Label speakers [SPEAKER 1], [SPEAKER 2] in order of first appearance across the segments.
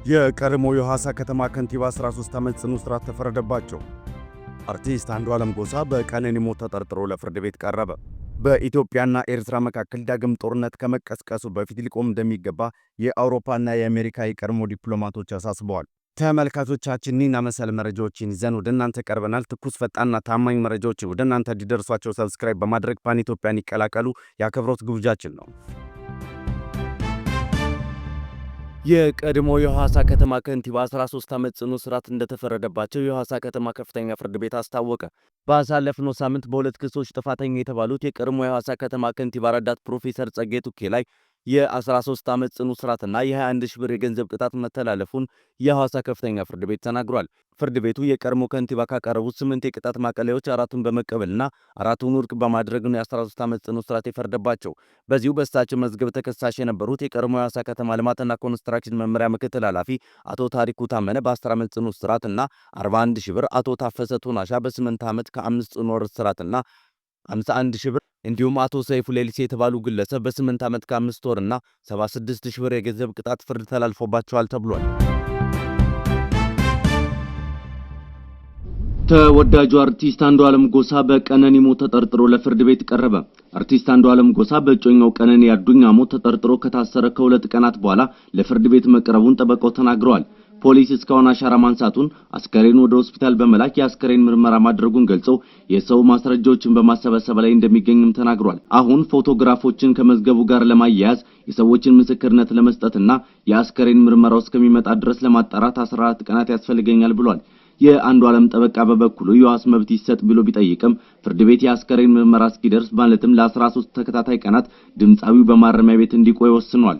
[SPEAKER 1] የቀድሞ የሐዋሳ ከተማ ከንቲባ 13 ዓመት ጽኑ እስራት ተፈረደባቸው። አርቲስት አንዱዓለም ጎሳ በቀነኒ ሞት ተጠርጥሮ ለፍርድ ቤት ቀረበ። በኢትዮጵያና ኤርትራ መካከል ዳግም ጦርነት ከመቀስቀሱ በፊት ሊቆም እንደሚገባ የአውሮፓና የአሜሪካ የቀድሞ ዲፕሎማቶች አሳስበዋል። ተመልካቾቻችን እኒህና መሰል መረጃዎችን ይዘን ወደ እናንተ ቀርበናል። ትኩስ ፈጣንና ታማኝ መረጃዎች ወደ እናንተ እንዲደርሷቸው ሰብስክራይብ በማድረግ ፓን ኢትዮጵያን ይቀላቀሉ የአክብሮት ግብዣችን ነው። የቀድሞ የሐዋሳ ከተማ ከንቲባ 13 ዓመት ጽኑ እስራት እንደተፈረደባቸው የሐዋሳ ከተማ ከፍተኛ ፍርድ ቤት አስታወቀ። ባሳለፍነው ሳምንት በሁለት ክሶች ጥፋተኛ የተባሉት የቀድሞ የሐዋሳ ከተማ ከንቲባ ረዳት ፕሮፌሰር ጸጋዬ ቱኬ ላይ የ13 ዓመት ጽኑ እስራትና የ21 ሺህ ብር የገንዘብ ቅጣት መተላለፉን የሐዋሳ ከፍተኛ ፍርድ ቤት ተናግሯል። ፍርድ ቤቱ የቀድሞ ከንቲባ ካቀረቡት 8 የቅጣት ማቀለያዎች 4ቱን በመቀበልና 4ቱን ውድቅ በማድረግ ነው የ13 ዓመት ጽኑ እስራት የፈረደባቸው። በዚሁ በእሳቸው መዝገብ ተከሳሽ የነበሩት የቀድሞ የሐዋሳ ከተማ ልማትና ኮንስትራክሽን መምሪያ ምክትል ኃላፊ አቶ ታሪኩ ታመነ በ10 ዓመት ጽኑ እስራትና 41 ሺህ ብር፣ አቶ ታፈሰ ቶናሻ በ8 ዓመት ከ5 ጽኑ ወር እስራትና 51 ሺህ ብር እንዲሁም አቶ ሰይፉ ሌሊሴ የተባሉ ግለሰብ በ8 ዓመት ከ5 ወርና 76 ሺህ ብር የገንዘብ ቅጣት ፍርድ ተላልፎባቸዋል ተብሏል።
[SPEAKER 2] ተወዳጁ አርቲስት አንዱዓለም ጎሳ በቀነኒ ሞት ተጠርጥሮ ለፍርድ ቤት ቀረበ። አርቲስት አንዱዓለም ጎሳ በእጮኛው ቀነኒ አዱኛ ሞት ተጠርጥሮ ከታሰረ ከሁለት ቀናት በኋላ ለፍርድ ቤት መቅረቡን ጠበቃው ተናግረዋል። ፖሊስ እስካሁን አሻራ ማንሳቱን፣ አስከሬን ወደ ሆስፒታል በመላክ የአስከሬን ምርመራ ማድረጉን ገልጸው የሰው ማስረጃዎችን በማሰባሰብ ላይ እንደሚገኝም ተናግሯል። አሁን ፎቶግራፎችን ከመዝገቡ ጋር ለማያያዝ የሰዎችን ምስክርነት ለመስጠትና የአስከሬን ምርመራው እስከሚመጣ ድረስ ለማጣራት 14 ቀናት ያስፈልገኛል ብሏል። የአንዱዓለም ጠበቃ በበኩሉ የዋስ መብት ይሰጥ ብሎ ቢጠይቅም ፍርድ ቤት የአስከሬን ምርመራ እስኪደርስ ማለትም ለ13 ተከታታይ ቀናት ድምጻዊው በማረሚያ ቤት እንዲቆይ ወስኗል።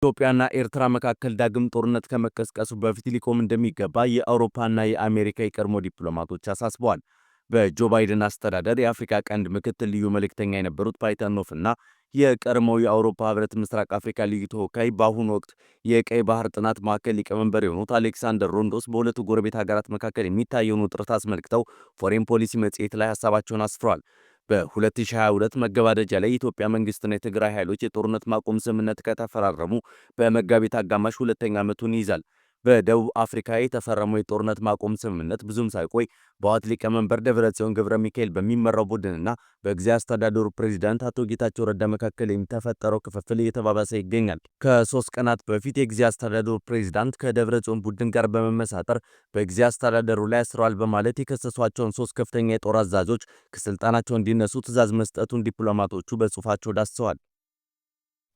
[SPEAKER 1] ኢትዮጵያና ኤርትራ መካከል ዳግም ጦርነት ከመቀስቀሱ በፊት ሊቆም እንደሚገባ የአውሮፓና የአሜሪካ የቀድሞ ዲፕሎማቶች አሳስበዋል። በጆ ባይደን አስተዳደር የአፍሪካ ቀንድ ምክትል ልዩ መልእክተኛ የነበሩት ፓይተኖፍና የቀድሞው የአውሮፓ ህብረት ምስራቅ አፍሪካ ልዩ ተወካይ በአሁኑ ወቅት የቀይ ባህር ጥናት ማዕከል ሊቀመንበር የሆኑት አሌክሳንደር ሮንዶስ በሁለቱ ጎረቤት ሀገራት መካከል የሚታየውን ውጥረት አስመልክተው ፎሬን ፖሊሲ መጽሔት ላይ ሀሳባቸውን አስፍረዋል። በ2022 መገባደጃ ላይ የኢትዮጵያ መንግስትና የትግራይ ኃይሎች የጦርነት ማቆም ስምምነት ከተፈራረሙ በመጋቢት አጋማሽ ሁለተኛ ዓመቱን ይይዛል። በደቡብ አፍሪካ የተፈረመው የጦርነት ማቆም ስምምነት ብዙም ሳይቆይ በህወሓት ሊቀመንበር ደብረጽዮን ገብረ ሚካኤል በሚመራው ቡድንና በጊዜያዊ አስተዳደሩ ፕሬዝዳንት አቶ ጌታቸው ረዳ መካከል የሚተፈጠረው ክፍፍል እየተባባሰ ይገኛል። ከ3 ቀናት በፊት የጊዜያዊ አስተዳደሩ ፕሬዝዳንት ከደብረጽዮን ቡድን ጋር በመመሳጠር በጊዜያዊ አስተዳደሩ ላይ አስረዋል በማለት የከሰሷቸውን 3 ከፍተኛ የጦር አዛዦች ከስልጣናቸው እንዲነሱ ትዕዛዝ መስጠቱን ዲፕሎማቶቹ በጽሑፋቸው ዳስሰዋል።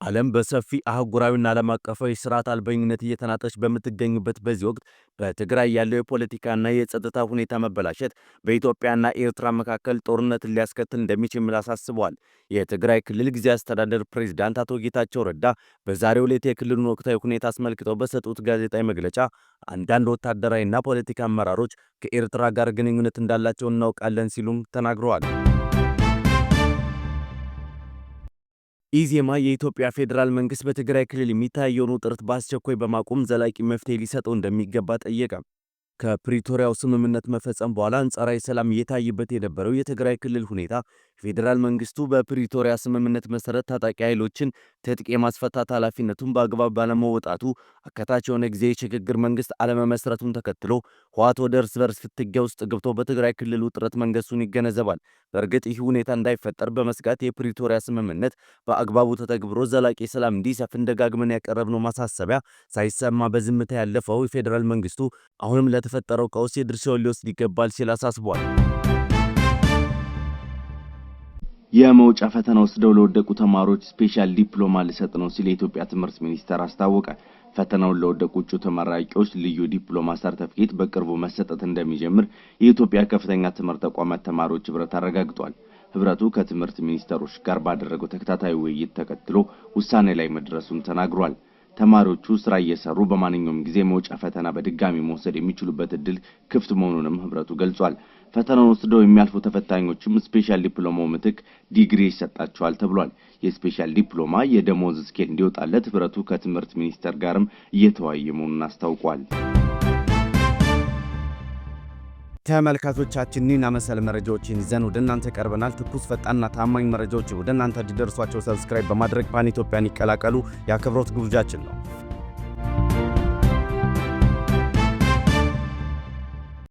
[SPEAKER 1] ዓለም በሰፊ አህጉራዊና ዓለም አቀፋዊ ስርዓት አልበኝነት እየተናጠች በምትገኝበት በዚህ ወቅት በትግራይ ያለው የፖለቲካና የጸጥታ ሁኔታ መበላሸት በኢትዮጵያና ኤርትራ መካከል ጦርነትን ሊያስከትል እንደሚችል አሳስበዋል። የትግራይ ክልል ጊዜያዊ አስተዳደር ፕሬዝዳንት አቶ ጌታቸው ረዳ በዛሬው ዕለት የክልሉን ወቅታዊ ሁኔታ አስመልክተው በሰጡት ጋዜጣዊ መግለጫ አንዳንድ ወታደራዊና ፖለቲካ አመራሮች ከኤርትራ ጋር ግንኙነት እንዳላቸው እናውቃለን ሲሉም ተናግረዋል። ኢዜማ የኢትዮጵያ ፌዴራል መንግስት በትግራይ ክልል የሚታየውን ውጥረት በአስቸኳይ በማቆም ዘላቂ መፍትሄ ሊሰጠው እንደሚገባ ጠየቀ። ከፕሪቶሪያው ስምምነት መፈጸም በኋላ አንጻራዊ ሰላም እየታየበት የነበረው የትግራይ ክልል ሁኔታ ፌዴራል መንግስቱ በፕሪቶሪያ ስምምነት መሰረት ታጣቂ ኃይሎችን ትጥቅ የማስፈታት ኃላፊነቱን በአግባብ ባለመወጣቱ አካታች የሆነ ጊዜ የሽግግር መንግስት አለመመስረቱን ተከትሎ ህወሓት ወደ እርስ በርስ ፍትጊያ ውስጥ ገብቶ በትግራይ ክልል ውጥረት መንገሱን ይገነዘባል። በእርግጥ ይህ ሁኔታ እንዳይፈጠር በመስጋት የፕሪቶሪያ ስምምነት በአግባቡ ተተግብሮ ዘላቂ ሰላም እንዲሰፍን ደጋግመን ያቀረብነው ማሳሰቢያ ሳይሰማ በዝምታ ያለፈው የፌዴራል መንግስቱ አሁንም ለተፈጠረው ቀውስ የድርሻውን ሊወስድ ይገባል ሲል አሳስቧል።
[SPEAKER 2] የመውጫ ፈተና ወስደው ለወደቁ ተማሪዎች ስፔሻል ዲፕሎማ ሊሰጥ ነው ሲል የኢትዮጵያ ትምህርት ሚኒስቴር አስታወቀ። ፈተናውን ለወደቁ እጩ ተመራቂዎች ልዩ ዲፕሎማ ሰርተፊኬት በቅርቡ መሰጠት እንደሚጀምር የኢትዮጵያ ከፍተኛ ትምህርት ተቋማት ተማሪዎች ህብረት አረጋግጧል። ህብረቱ ከትምህርት ሚኒስቴሮች ጋር ባደረገው ተከታታይ ውይይት ተከትሎ ውሳኔ ላይ መድረሱን ተናግሯል። ተማሪዎቹ ስራ እየሰሩ በማንኛውም ጊዜ መውጫ ፈተና በድጋሚ መውሰድ የሚችሉበት እድል ክፍት መሆኑንም ህብረቱ ገልጿል። ፈተናውን ወስደው የሚያልፉ ተፈታኞችም ስፔሻል ዲፕሎማው ምትክ ዲግሪ ይሰጣቸዋል ተብሏል። የስፔሻል ዲፕሎማ የደሞዝ ስኬል እንዲወጣለት ህብረቱ ከትምህርት ሚኒስቴር ጋርም እየተወያየ መሆኑን አስታውቋል።
[SPEAKER 1] ተመልካቾቻችን እኒህና መሰል መረጃዎችን ይዘን ወደ እናንተ ቀርበናል። ትኩስ ፈጣንና ታማኝ መረጃዎች ወደ እናንተ እንዲደርሷቸው ሰብስክራይብ በማድረግ ፓን ኢትዮጵያን ይቀላቀሉ የአክብሮት ግብዣችን ነው።